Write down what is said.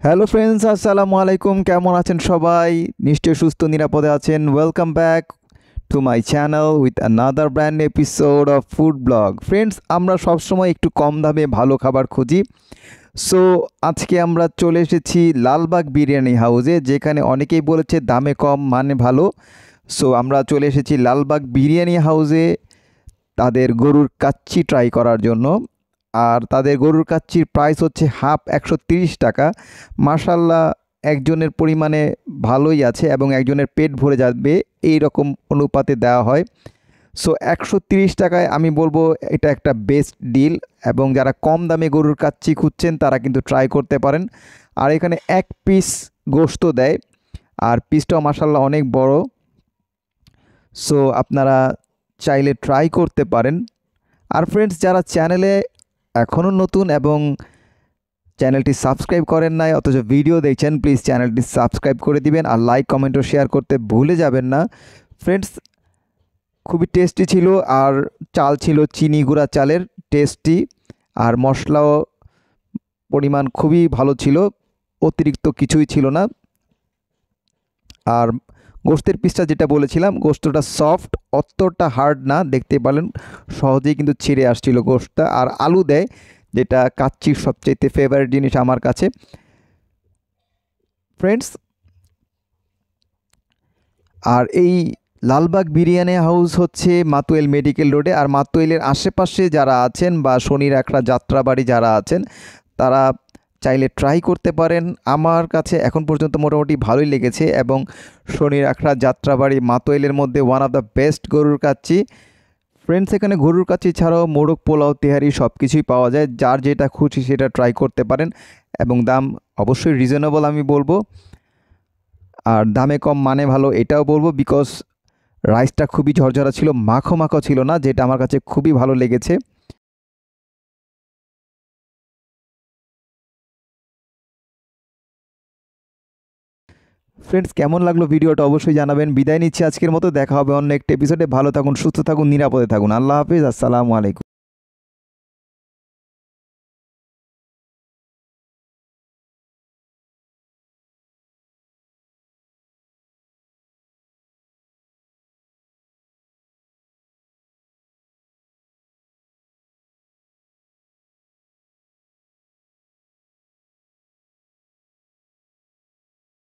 Hello friends, আসসালামু আলাইকুম। কেমন আছেন সবাই? নিশ্চয়ই সুস্থ নিরাপদে আছেন। Welcome back to my channel with another brand episode of food blog. Friends, আমরা সবসময় একটু কম দামে ভালো খাবার খুঁজি। সো আজকে আমরা চলে এসেছি লালবাগ বিরিয়ানি হাউসে, যেখানে অনেকেই বলেছে দামে কম মানে ভালো। সো আমরা চলে এসেছি লালবাগ বিরিয়ানি হাউসে তাদের গরুর কাচ্চি ট্রাই করার জন্য। আর তাদের গরুর কাচ্চির প্রাইস হচ্ছে হাফ 130 টাকা। মাশাল্লাহ, একজনের পরিমাণে ভালোই আছে এবং একজনের পেট ভরে যাবে এই রকম অনুপাতে দেওয়া হয়। সো 130 টাকায় আমি বলবো এটা একটা বেস্ট ডিল, এবং যারা কম দামে গরুর কাচ্চি খুঁজছেন তারা কিন্তু ট্রাই করতে পারেন। আর এখানে এক পিস গোশত দেয়, আর পিসটাও মাশাল্লাহ অনেক বড়। সো আপনারা চাইলে ট্রাই করতে পারেন। আর ফ্রেন্ডস, যারা চ্যানেলে এখনও নতুন এবং চ্যানেলটি সাবস্ক্রাইব করেন নাই অথচ ভিডিও দেখছেন, প্লিজ চ্যানেলটি সাবস্ক্রাইব করে দিবেন আর লাইক কমেন্ট ও শেয়ার করতে ভুলে যাবেন না। ফ্রেন্ডস, খুবই টেস্টি ছিল, আর চাল ছিল চিনি গুঁড়া চালের, টেস্টি। আর মশলাও পরিমাণ খুবই ভালো ছিল, অতিরিক্ত কিছুই ছিল না। আর গোশতের পিসটা যেটা বলেছিলাম, গোশতটা সফট, অতটা হার্ড না, দেখতে পারলেন সহজেই কিন্তু ছিঁড়ে আসছিল গোশতটা। আর আলু দেয়, যেটা কাচ্চির সবচেয়ে ফেভারিট জিনিস আমার কাছে। ফ্রেন্ডস, আর এই লালবাগ বিরিয়ানি হাউস হচ্ছে মাতুয়েল মেডিকেল রোডে। আর মাতুয়েলের আশেপাশে যারা আছেন বা শনির একরা যাত্রাবাড়ি যারা আছেন, তারা চাইলে ট্রাই করতে পারেন। আমার কাছে এখন পর্যন্ত মোটামুটি ভালোই লেগেছে, এবং শনির একরা যাত্রাবাড়ি মাতুয়েলের মধ্যে ওয়ান অফ দ্য বেস্ট গরুর কাচ্চি। ফ্রেন্ডস, এখানে গরুর কাচ্চি ছাড়াও মোরগ পোলাও তেহারি সব কিছুই পাওয়া যায়, যার যেটা খুশি সেটা ট্রাই করতে পারেন। এবং দাম অবশ্যই রিজনেবল আমি বলবো। আর দামে কম মানে ভালো এটাও বলবো, বিকজ রাইসটা খুবই ঝরঝরা ছিল, মাখো মাখো ছিল না, যেটা আমার কাছে খুবই ভালো লেগেছে। ফ্রেন্ডস, কেমন লাগলো ভিডিওটা অবশ্যই জানাবেন। বিদায় নিচ্ছি আজকের মতো, দেখা হবে অন্য একটা এপিসোডে। ভালো থাকুন, সুস্থ থাকুন, নিরাপদে থাকুন। আল্লাহ হাফিজ, আসসালামু আলাইকুম।